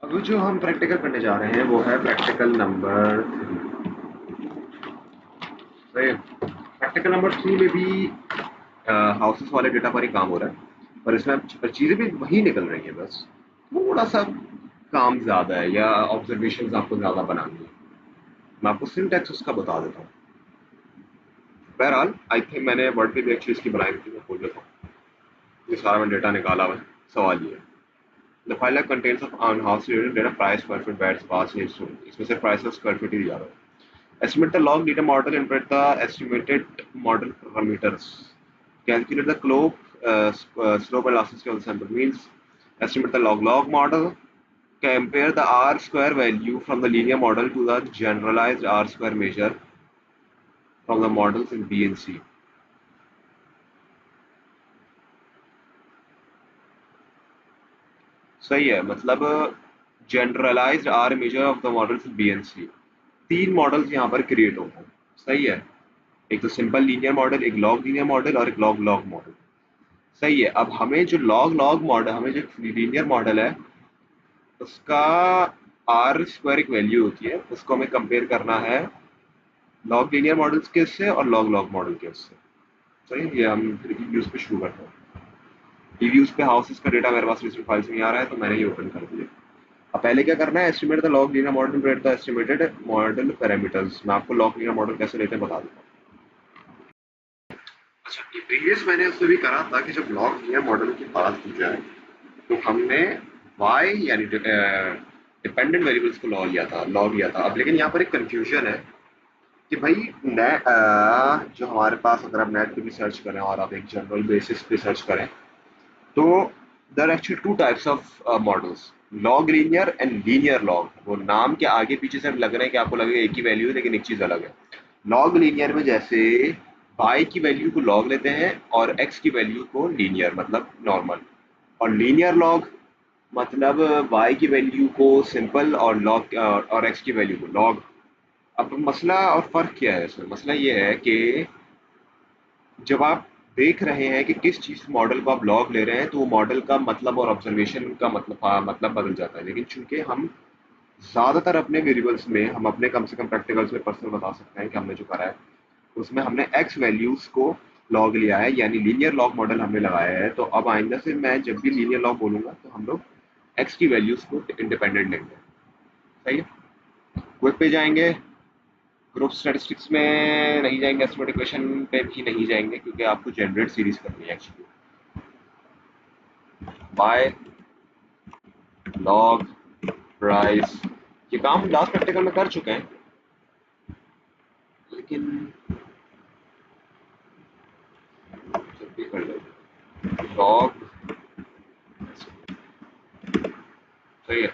अब जो हम प्रैक्टिकल करने जा रहे हैं वो है प्रैक्टिकल नंबर 3। प्रैक्टिकल नंबर 3 में भी हाउसेस वाले डेटा पर ही काम हो रहा है, पर इसमें चीज़ें भी वही निकल रही हैं, बस थोड़ा सा काम ज़्यादा है या ऑब्जर्वेशन आपको ज़्यादा बनानी है। मैं आपको सिंटैक्स उसका बता देता हूँ। बहरहाल आई थिंक मैंने वर्ड पे भी एक चीज़ की बनाई थी, मैं खोल देता हूँ। ये सारा मैं डेटा निकाला हुआ है। सवाल ये है, the file contains of on house data price square feet baths पास है, इसमें से प्राइस ऑफ स्क्वायर फीट ही दिया हुआ है। Estimate the log data model, interpret the estimated model parameters. Calculate the slope and elasticity of the sample. Means estimate the log model. Compare the R square value from the linear model to the generalized R square measure from the models in B and C. सही है, मतलब generalised R measure of the models B and C. तीन models यहाँ पर create होते हैं। सही है, एक तो सिंपल लीनियर मॉडल, एक लॉग लीनियर मॉडल और एक लॉग लॉग मॉडल। सही है, अब हमें जो लॉग लॉग मॉडल, हमें जो लीनियर मॉडल है उसका आर स्क्वायर एक वैल्यू होती है, उसको हमें कंपेयर करना है लॉग लीनियर मॉडल्स के उससे और लॉग लॉग मॉडल के उससे। सही है, ये हम फिर ईव्यूज पे शुरू करते हैं। ईव्यूज पे हाउसेस का डेटा मेरे पास रिसेंट फाइल से नहीं आ रहा है, तो मैंने ये ओपन कर दिया। अब पहले क्या करना है, estimate the log linear model rate the estimated model parameters. मैं आपको लॉग लीनियर मॉडल कैसे लेते हैं बता दूंगा। अच्छा, ये प्रीवियस मैंने उसमें भी करा था कि जब लॉग लीनियर मॉडल की बात की जाए तो हमने y यानी डिपेंडेंट वेरिएबल्स को लॉग लिया था। अब लेकिन यहाँ पर एक कंफ्यूजन है कि भाई जो हमारे पास, अगर आप नेट पे भी सर्च करें और आप एक जनरल बेसिस पे सर्च करें तो there actually two types of models, log linear and linear log. वो नाम के आगे पीछे से लग रहे हैं कि आपको लगेगा एक ही वैल्यू है, लेकिन एक चीज अलग है। लॉग लीनियर में जैसे y की वैल्यू को लॉग लेते हैं और x की वैल्यू को लीनियर मतलब नॉर्मल, और लीनियर लॉग मतलब y की वैल्यू को सिंपल और लॉग और x की वैल्यू को लॉग। अब मसला और फर्क क्या है इसमें? मसला ये है कि जब आप देख रहे हैं कि किस चीज मॉडल को आप लॉग ले रहे हैं तो वो मॉडल का मतलब और ऑब्जर्वेशन का मतलब, हाँ, मतलब बदल जाता है। लेकिन चूंकि हम ज्यादातर अपने वेरिएबल्स में, हम अपने कम से कम प्रैक्टिकल्स में पर्सनल बता सकते हैं कि हमने जो करा है उसमें हमने एक्स वैल्यूज को लॉग लिया है, यानी लीनियर लॉग मॉडल हमने लगाया है। तो अब आइंदा से मैं जब भी लीनियर लॉग बोलूंगा तो हम लोग एक्स की वैल्यूज को इंडिपेंडेंट लेंगे। सही है, क्विक पे जाएंगे, ग्रुप स्टैटिस्टिक्स में नहीं जाएंगे, एस्टिमेट इक्वेशन पे भी नहीं जाएंगे क्योंकि आपको जनरेट सीरीज करनी है एक्चुअली। बाय लॉग प्राइस, ये काम हम लास्ट प्रैक्टिकल में कर चुके हैं, लेकिन जब भी कर लेते लॉग। सही है,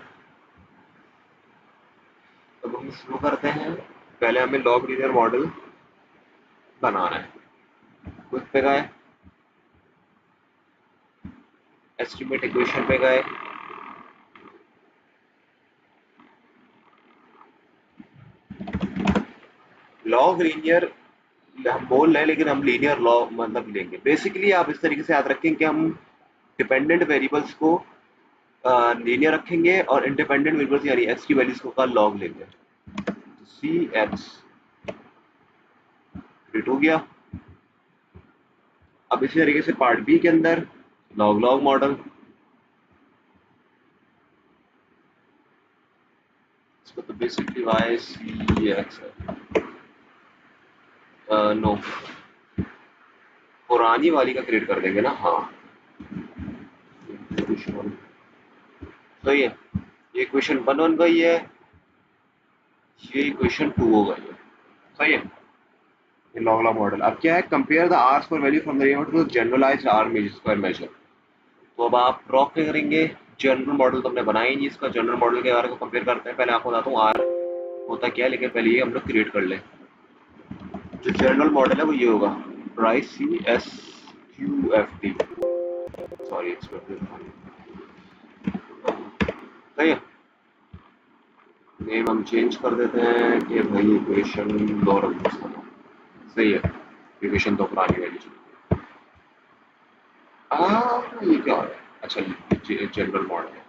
तब हम शुरू करते हैं। पहले हमें लॉग लीनियर मॉडल बनाना है। क्विक पे गए, एस्टिमेट इक्वेशन पे गए, लॉग लीनियर हम बोल रहे हैं लेकिन हम लीनियर लॉग मतलब लेंगे। बेसिकली आप इस तरीके से याद रखें कि हम डिपेंडेंट वेरिएबल्स को लीनियर रखेंगे और इंडिपेंडेंट वेरिएबल्स यानी एक्स की वैल्यूज को का लॉग लेंगे। सी एक्स फिट हो गया। अब इसी तरीके से पार्ट बी के अंदर लॉग लॉग मॉडल, इसको तो बेसिकली वाई सी एक्स है। नो, पुरानी वाली का क्रिएट कर देंगे ना। हाँ, सही है, ये इक्वेशन 1 बन गई है, ये इक्वेशन 2 हो गई है। सही है, ये लॉग लॉग मॉडल। अब क्या है, compare the R square value from the remote to generalised R square measure. तो अब आप ड्रॉ क्या करेंगे, जनरल मॉडल तो हमने बनाया ही नहीं, इसका जनरल मॉडल के आर को कंपेयर करते हैं। पहले आपको बताता हूँ आर होता क्या है, लेकिन पहले ये हम लोग क्रिएट कर लें। जो जनरल मॉडल है वो ये होगा, price C S Q F T, sorry सही है। नेम हम चेंज कर देते हैं कि भाई इक्वेशन दो रख दो इसका। सही है, इक्वेशन तो पुरानी वाली चली। ये क्या है? अच्छा, ये जनरल मॉडल है।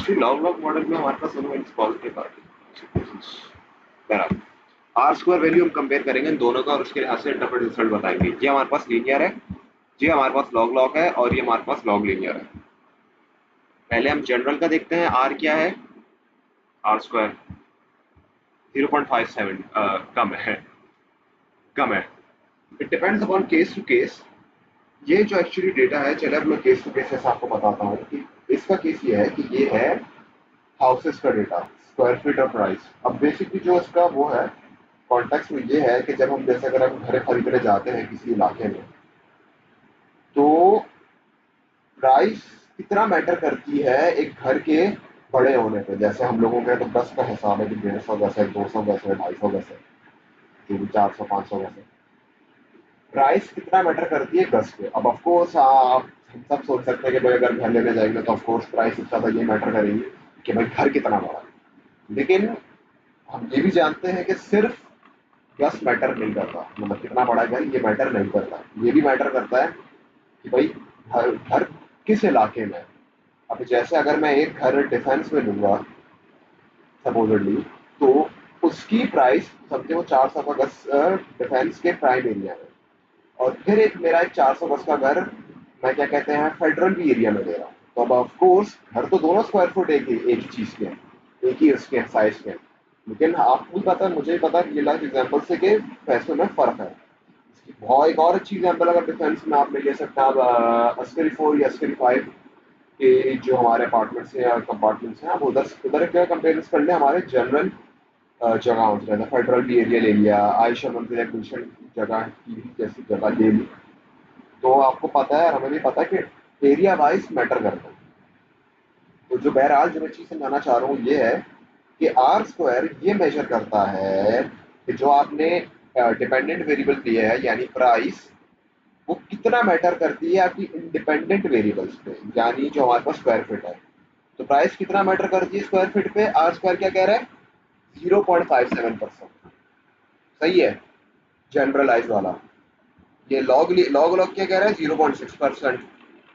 लॉग लॉग मॉडल में हमारे पास दोनों पॉजिटिव बराबर आर स्क्वायर वैल्यू हम कंपेयर करेंगे इन दोनों का और उसके लिहाज से इंटरप्रेट रिजल्ट बताएंगे। ये हमारे पास लीनियर है, ये हमारे पास लॉग लॉग है और ये हमारे पास लॉग लीनियर है। पहले हम जनरल का देखते हैं। आर क्या है? आर स्क्वायर 0.57 कम है। It depends upon case to case. ये जो एक्चुअली डेटा है, चले अब मैं केस टू केस ऐसा आपको बताता हूँ कि इसका केस ये है कि ये है हाउसेस का डेटा, स्क्वायर फीट और प्राइस। अब बेसिकली जो इसका वो है कॉन्टेक्स्ट में ये है कि जब हम जैसे अगर हम घर खरीदने जाते हैं किसी इलाके में, तो प्राइस कितना मैटर करती है एक घर के बड़े होने पे। जैसे हम लोगों के तो गज का हिसाब है कि 150 गज है, 200 गज है, 250 गज है, जो भी 400 500 गज है। प्राइस कितना मैटर करती है गज पे। अब ऑफकोर्स आप हम सब सोच सकते हैं कि भाई अगर घर लेने जाएंगे तो ऑफकोर्स प्राइस इतना ज़्यादा ये मैटर करेगी कि भाई घर कितना बड़ा है। लेकिन हम ये भी जानते हैं कि सिर्फ गज मैटर नहीं करता, मतलब कितना बड़ा घर ये मैटर नहीं करता। ये भी मैटर करता है कि भाई घर घर किस इलाके में है। अब जैसे अगर मैं एक घर डिफेंस में लूंगा सपोजली, तो उसकी प्राइस समझे वो 400 का गज डिफेंस के प्राइम एरिया में, और फिर एक मेरा एक 400 गज का घर मैं क्या कहते हैं फेडरल भी एरिया में दे रहा हूँ। तो अब ऑफ कोर्स घर तो दोनों स्क्वायर फुट एक ही चीज के हैं, एक ही उसके साइज के हैं। लेकिन आपको भी पता है, मुझे भी पता है रियल लाइफ एग्जाम्पल से कि पैसों में फर्क है। इसकी बहुत एक और अच्छी एग्जाम्पल अगर डिफेंस में आप ले सकते हैं, आप अस्करी 4 या अस्करी 5 के जो हमारे अपार्टमेंट्स हैं या कंपार्टमेंट्स हैं, आप उधर क्या कंपेयर कर लें हमारे जनरल जगहों से। जैसे फेडरल भी एरिया ले लिया, आयशा मंदिर या गुलशन जगह की भी जैसी जगह ले ली, तो आपको पता है और हमें भी पता है कि एरिया वाइज मैटर करता है। तो जो बहरहाल जो मैं चीज़ समझाना चाह रहा हूँ ये है कि आर स्क्वायर ये मेजर करता है कि जो आपने डिपेंडेंट वेरिएबल दिए है यानी प्राइस, वो कितना मैटर करती है आपकी इंडिपेंडेंट वेरिएबल्स पे, यानी जो हमारे पास स्क्वायर फीट है। तो प्राइस कितना मैटर करती है स्क्वायर फीट पे? आर स्क्वायर क्या कह रहा है? 0.57%। सही है, जनरलाइज वाला। ये लॉग लॉग लॉग क्या कह रहा है? 0.6%।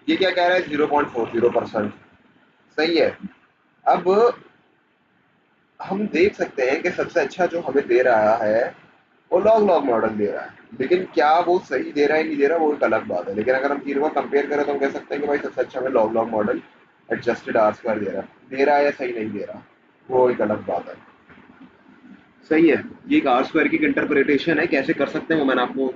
ये क्या कह रहा है? 0.40%। सही है। अब हम देख सकते हैं कि सबसे अच्छा जो हमें दे रहा है वो लॉग लॉग मॉडल दे रहा है, लेकिन क्या वो सही दे रहा है नहीं दे रहा वो एक अलग बात है। लेकिन अगर हम तीनों का कंपेयर करें तो हम कह सकते हैं कि भाई सबसे अच्छा हमें log log model adjusted R square दे रहा है या सही नहीं दे रहा, वो एक अलग बात है। सही है। ये एक आर स्क्वायर की इंटरप्रिटेशन है, कैसे कर सकते हैं वो मैंने आपको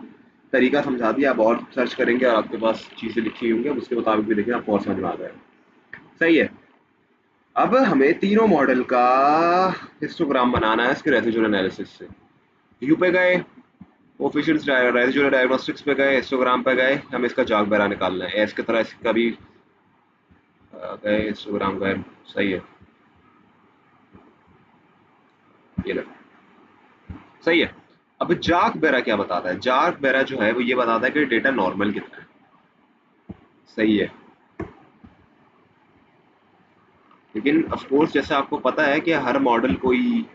तरीका समझा दिया। आप और सर्च करेंगे और आपके पास चीज़ें लिखी होंगी, उसके मुताबिक भी देखें आपको और समझ में आ जाएगा। सही है। अब हमें तीनों मॉडल का हिस्टोग्राम बनाना है इसके रेसिड्यूल एनालिसिस से। यू पे गए, ऑफिशियल रेसिड्यूल डायग्नोस्टिक्स पे गए, हिस्टोग्राम पे गए, हमें इसका जाग बैरा निकालना है। एस की तरह इसका भी गए, हिस्टोग्राम गए। सही है, ये लो। सही है। अब जाग बैरा क्या बताता है? जाग बैरा जो है वो ये बताता है कि डेटा नॉर्मल कितना है। सही है। लेकिन ऑफ कोर्स जैसे आपको पता है कि हर मॉडल कोई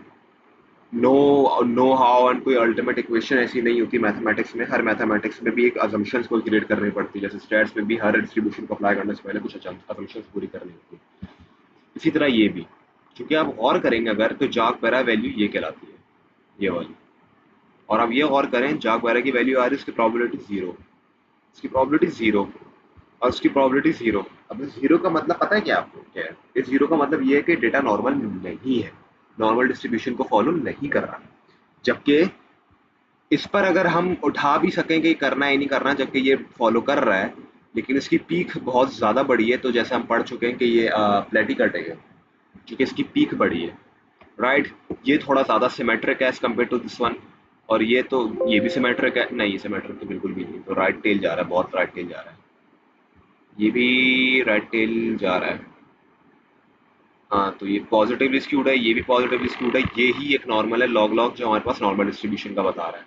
नो हाउ एंड कोई अल्टीमेट इक्वेशन ऐसी नहीं होती मैथमेटिक्स में। हर मैथमेटिक्स में भी एक अजम्पशंस को क्रिएट करनी पड़ती है। जैसे स्टैट्स में भी हर डिस्ट्रीब्यूशन को अप्लाई करने से पहले कुछ अजम्पशंस पूरी करनी होती है। इसी तरह ये भी, क्योंकि आप और करेंगे अगर तो जाग बैरा वैल्यू ये कहलाती है, ये वाली। और अब ये और करें, जाग बैरा की वैल्यू आ रही है, इसकी प्रोबेबिलिटी जीरो, इसकी प्रोबेबिलिटी जीरो और उसकी प्रोबेबिलिटी जीरो। अब जीरो का मतलब पता है क्या आपको? क्या है इस जीरो का मतलब? ये है कि डेटा नॉर्मल नहीं है, नॉर्मल डिस्ट्रीब्यूशन को फॉलो नहीं कर रहा। जबकि इस पर अगर हम उठा भी सकें कि करना है नहीं करना, जबकि ये फॉलो कर रहा है, लेकिन इसकी पीक बहुत ज़्यादा बड़ी है। तो जैसे हम पढ़ चुके हैं कि ये प्लेटी कटेगा क्योंकि इसकी पीक बड़ी है, राइट। ये थोड़ा ज़्यादा सिमेट्रिक है as compared to this one. और ये तो ये भी सिमेट्रिक है, नहीं सिमेट्रिक तो बिल्कुल भी नहीं। तो राइट टेल जा रहा है, बहुत राइट टेल जा रहा है। ये भी राइट टेल जा रहा है। हाँ, तो ये पॉजिटिवली स्क्यूड है, ये भी पॉजिटिवली स्क्यूड है। ये ही एक नॉर्मल है लॉग लॉग जो हमारे पास नॉर्मल डिस्ट्रीब्यूशन का बता रहा है।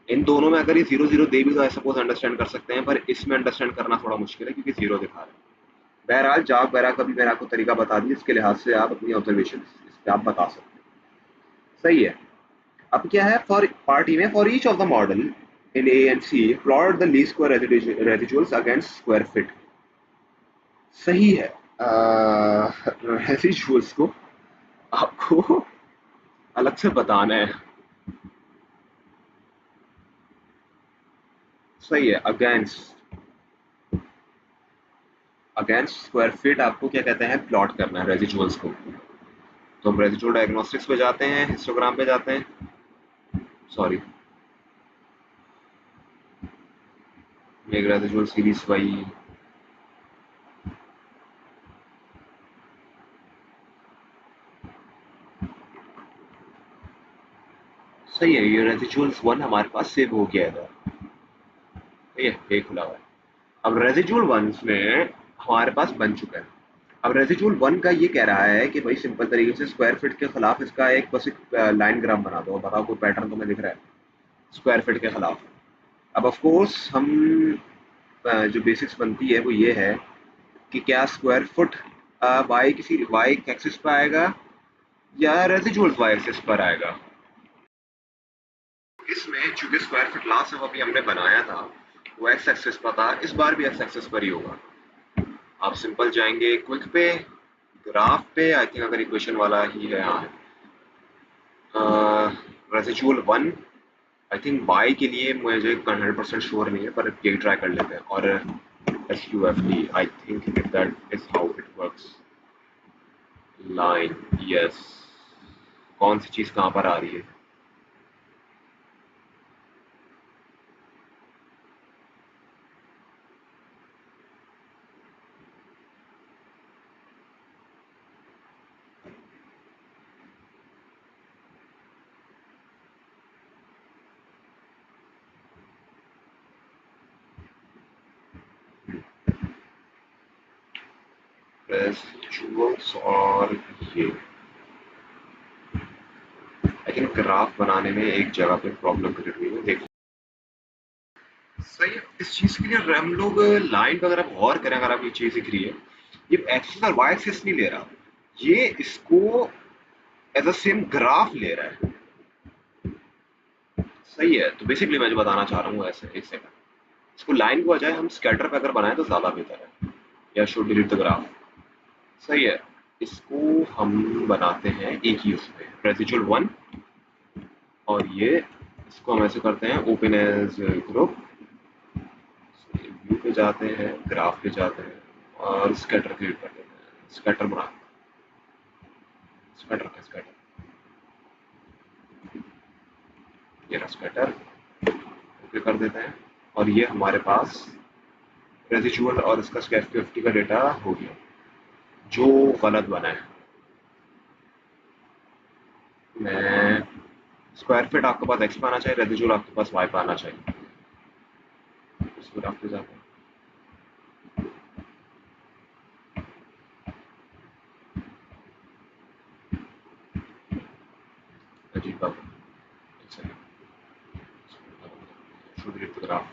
इन दोनों में अगर ये जीरो जीरो दे भी तो आई सपोज अंडरस्टैंड कर सकते हैं, पर इसमें अंडरस्टैंड करना थोड़ा मुश्किल है क्योंकि जीरो दिखा रहा है। बहरहाल जाग बैरा का भी मैंने आपको तरीका बता दिया, इसके लिहाज से आप अपनी ऑब्जर्वेशन इस पे आप बता सकते हैं। सही है। अब क्या है फॉर पार्टी में, for each of the model in A and C plot the least square residuals against square fit. सही है। रेसिजुअल्स को आपको अलग से बताना है। सही है। अगेंस्ट अगेंस्ट स्क्वायर फीट आपको क्या कहते हैं, प्लॉट करना है रेसिजुअल्स को। तो हम रेसिजुअल डायग्नोस्टिक्स पे जाते हैं, हिस्टोग्राम पे जाते हैं। Sorry, make residual series Y. सही है, ये रेसिजुअल्स वन हमारे पास सेव हो गया था। ये खुला हुआ है। अब रेसिजुअल वंस में हमारे पास बन चुका है। अब रेसिजुअल वन का ये कह रहा है कि भाई सिंपल तरीके से स्क्वायर फीट के खिलाफ इसका एक बस एक लाइन ग्राफ बना दो, बताओ कोई पैटर्न तुम्हें दिख रहा है स्क्वायर फीट के खिलाफ। अब ऑफ कोर्स हम जो बेसिक्स बनती है वो ये है कि क्या स्क्वायर फुट वाई किसी वाई एक्सिस पर आएगा या रेसिजुअल वाई एक्सिस पर आएगा। इसमें चूंकि स्क्वायर फीट लास्ट जब अभी हमने बनाया था वो एक्स एक्सिस पर था, इस बार भी एक्स एक्सिस पर ही होगा। आप सिंपल जाएंगे क्विक पे, ग्राफ पे, आई थिंक अगर इक्वेशन वाला ही है, हाँ, रेसिजुअल वन। आई थिंक बाई के लिए मुझे 100% श्योर नहीं है, पर यही ट्राई कर लेते हैं। और S U F T, I think that is how it works. Line, yes. कौन सी चीज कहाँ पर आ रही है? रेसिजुअल्स और ये आई थिंक ग्राफ बनाने में एक जगह पे प्रॉब्लम क्रिएट हुई है, देखो। सही है। इस चीज के लिए हम लोग लाइन वगैरह पर गौर करें। अगर आप ये चीज दिख रही है, ये एक्सिस और वाई एक्सिस नहीं ले रहा, ये इसको एज अ सेम ग्राफ ले रहा है। सही है। तो बेसिकली मैं जो बताना चाह रहा हूँ ऐसे, एक सेकंड, इसको लाइन को बजाय हम स्कैटर पे अगर बनाए तो ज्यादा बेहतर है। या शुड डिलीट द ग्राफ। सही है। इसको हम बनाते हैं एक ही उसमें रेसिजुअल वन, और ये इसको हम ऐसे करते हैं ओपन एज ग्रुप। व्यू पे जाते हैं, ग्राफ पे जाते हैं और स्कैटर क्रिएट कर देते हैं। स्कैटर बना, स्कैटर ये रहा स्कैटर। ओके कर देते हैं और ये हमारे पास रेसिजुअल और इसका स्क्वायर 50 का डेटा हो गया जो गलत बना है। मैं स्क्वायर फिट आपके पास एक्स पे आना चाहिए, रेसिजुअल आपके पास वाई पे आना चाहिए। उस ग्राफ पे जाते हैं। अजीब बात है। एक second, should delete the graph.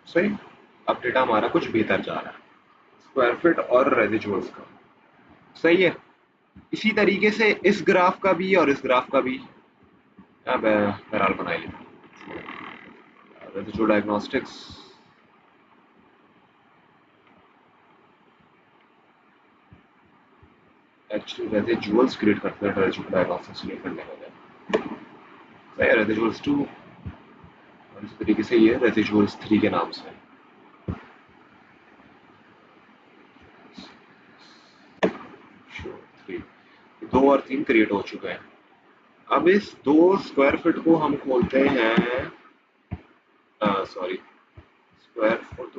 सही। अब डेटा हमारा कुछ बेहतर जा रहा है स्क्वायर फिट और रेसिजुअल्स का। सही है। इसी तरीके से इस ग्राफ का भी और इस ग्राफ का भी अब बहरहाल बनाई लिया रेसिजुअल डायग्नोस्टिक्स। एक्चुअली रेसिजुअल्स क्रिएट करते हैं रेसिजुअल डायग्नोस्टिक्स क्रिएट करने के लिए। सही है। रेसिजुअल्स टू, और इस तरीके से ये रेसिजुअल्स थ्री के नाम से। थ्री, दो और तीन क्रिएट हो चुके हैं। अब इस दो स्क्वायर फीट को हम खोलते हैं, सॉरी, स्क्वायर फुट।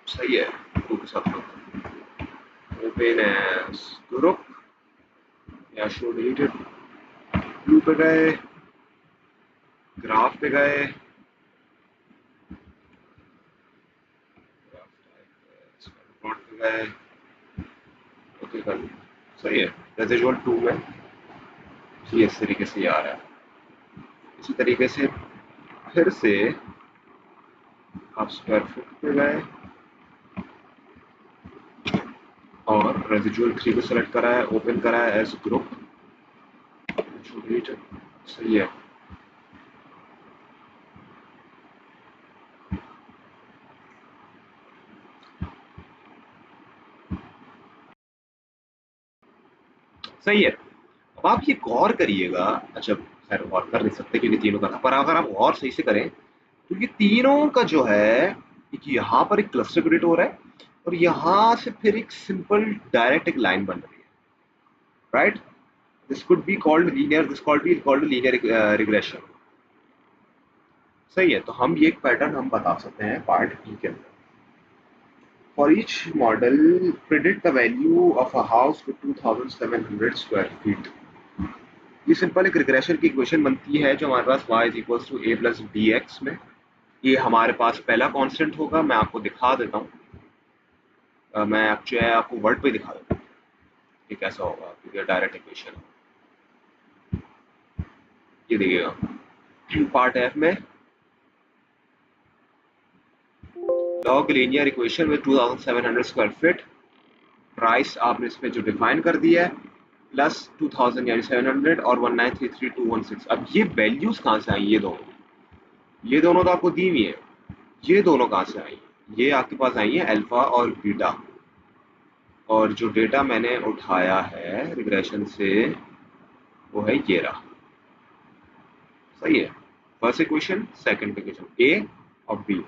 सही है। टू के साथ ओपन एज ग्रुप या शो डिलीटेड। व्यू पे गए, ग्राफ पे गए, प्लॉट पे गए। ओके कर दिया। सही है। रेसिजुअल 2 में जी इस तरीके से ये आ रहा है। इसी तरीके से फिर से आप स्क्वायर फुट पे गए और रेसिजुअल 3 को सेलेक्ट करा है, ओपन करा है एज ग्रुप। सही है। सही है। अब आप ये गौर करिएगा। अच्छा खैर गौर कर नहीं सकते क्योंकि तीनों का था, पर अगर आप गौर सही से करें तो ये तीनों का जो है एक यहाँ पर एक क्लस्टर क्रिएट हो रहा है और यहाँ से फिर एक सिंपल डायरेक्ट एक लाइन बन रही है, right. This could be called linear, this called linear regression. सही है। तो हम ये एक पैटर्न हम बता सकते हैं पार्ट ई के अंदर। For each model predict the value of a house with 2700 square feet. ये सिंपल एक रिग्रेशन की इक्वेशन बनती है जो हमारे पास y is equals to a plus B X में। ये हमारे पास पहला कांस्टेंट होगा। मैं आपको दिखा देता हूँ। मैं एक्चुअली आपको वर्ड पे दिखा देता हूँ कि कैसा होगा क्योंकि डायरेक्ट इक्वेशन। ये देखिएगा पार्ट एफ में log linear equation with 2700 square feet. Price आपने इसमें जो डिफाइन कर दिया है प्लस 2000 यानी 700 और 1933216। अब ये वैल्यूज कहाँ से आई? ये दोनों तो आपको दी हुई है। ये दोनों कहाँ से आई? ये आपके पास आई है अल्फा और बीटा। और जो डेटा मैंने उठाया है रिग्रेशन से वो है ये रहा। सही है। फर्स्ट इक्वेशन, सेकंड इक्वेशन, ए और बी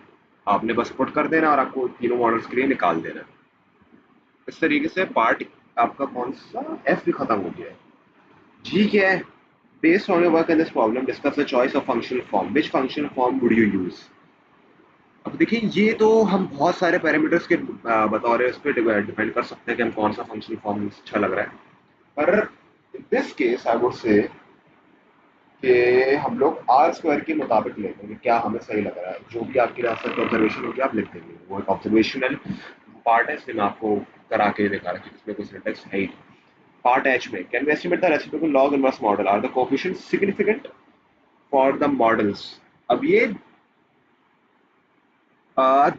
आपने बस पुट कर देना और आपको तीनों मॉडल्स के लिए निकाल देना। इस तरीके से पार्ट आपका कौन सा एफ भी खत्म हो गया है। जी क्या है? Based on your work in this problem discuss the choice of functional form, which functional form would you use. अब देखिए ये तो हम बहुत सारे पैरामीटर्स के बतौर इस पर डिपेंड कर सकते हैं कि हम कौन सा फंक्शनल फॉर्म अच्छा लग रहा है। पर in this case I would say कि हम लोग आर स्क्वायर के मुताबिक लेते हैं कि क्या हमें सही लग रहा है। जो भी आपकी रास्ते ऑब्जर्वेशन होगी आप लिख देंगे, वो एक ऑब्जर्वेशनल पार्ट है इसलिए मैं आपको करा के दिखा रहा हूँ कि इसमें कोई सिंटेक्स है ही नहीं। पार्ट एच में can we estimate the reciprocal log inverse model, are the coefficients significant for the models. अब ये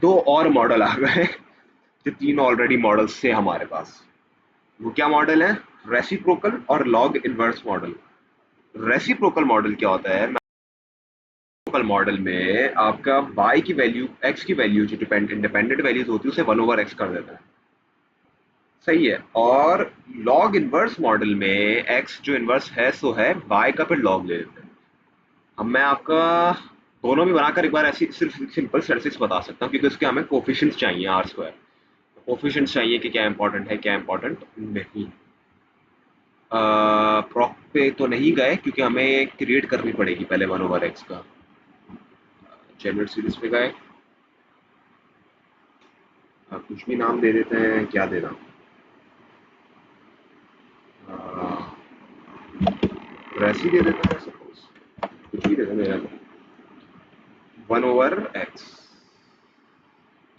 दो और मॉडल आ गए जो तीन ऑलरेडी मॉडल्स थे हमारे पास। वो क्या मॉडल है? रेसिप्रोकल और log inverse model. Reciprocal model क्या होता है? रेसिप्रोकल मॉडल में आपका y की वैल्यू x की वैल्यू जो इंडिपेंडेंट वैल्यूज होती है उसे 1/x कर देता है। सही है। और लॉग इनवर्स मॉडल में x जो इनवर्स है सो है y का फिर लॉग ले लेते हैं। अब मैं आपका दोनों भी बनाकर एक बार ऐसी सिर्फ सिंपल स्टैटिस्टिक्स बता सकता हूँ क्योंकि उसके हमें कोफिशिएंट्स चाहिए आर स्क्वायर। कोफिशिएंट्स चाहिए कि क्या इंपॉर्टेंट है क्या इंपॉर्टेंट नहीं। प्रॉक पे तो नहीं गए क्योंकि हमें क्रिएट करनी पड़ेगी पहले 1/x का। जनरल सीरीज पे गए। कुछ भी नाम दे देते हैं, क्या देना? वैसे ही दे देते हैं सपोज, कुछ भी दे देना यार। 1/x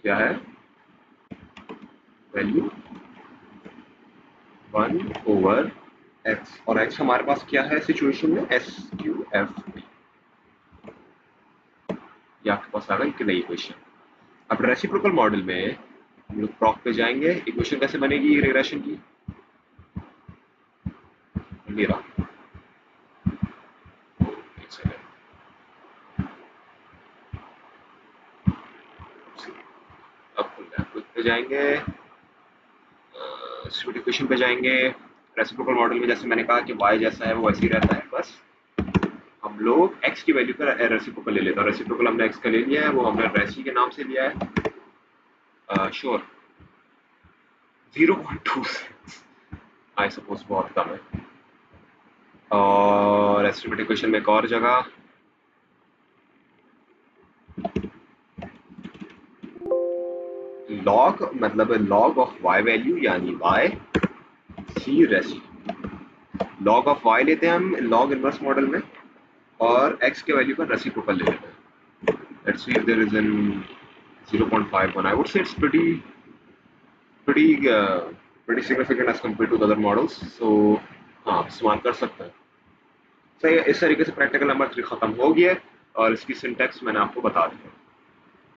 क्या है? वैल्यू 1/x और x हमारे पास क्या है सिचुएशन में? S Q F T. ये आपके पास आ गई कि नई इक्वेशन। अब रेसिप्रोकल मॉडल में हम लोग प्रॉक पे जाएंगे। इक्वेशन कैसे बनेगी रिग्रेशन की? ये रहा। एक सेकंड। अब खुल गया। क्विक पे जाएंगे, स्पीड इक्वेशन पे जाएंगे। रेसिप्रोकल मॉडल में जैसे मैंने कहा कि y जैसा है वो वैसे ही रहता है, बस हम लोग x की वैल्यू का रेसिप्रोकल ले लेते हैं। रेसिप्रोकल हमने x का ले लिया है, वो हमने रेसी के नाम से लिया है। श्योर 0.2 आई सपोज बहुत कम है। और एस्टिमेट इक्वेशन में एक और जगह लॉग मतलब लॉग ऑफ y वैल्यू यानी y सी रेसी। लॉग ऑफ y लेते हैं हम लॉग इनवर्स मॉडल में और x के वैल्यू का रेसिप्रोकल ले लेते हैं। Let's see if there is in 0.51 I would say it's pretty pretty significant as compared to the other models. So हाँ इस्तेमाल कर सकते हैं. सही है, इस तरीके से प्रैक्टिकल नंबर 3 खत्म हो गया और इसकी सिंटैक्स मैंने आपको बता दिया.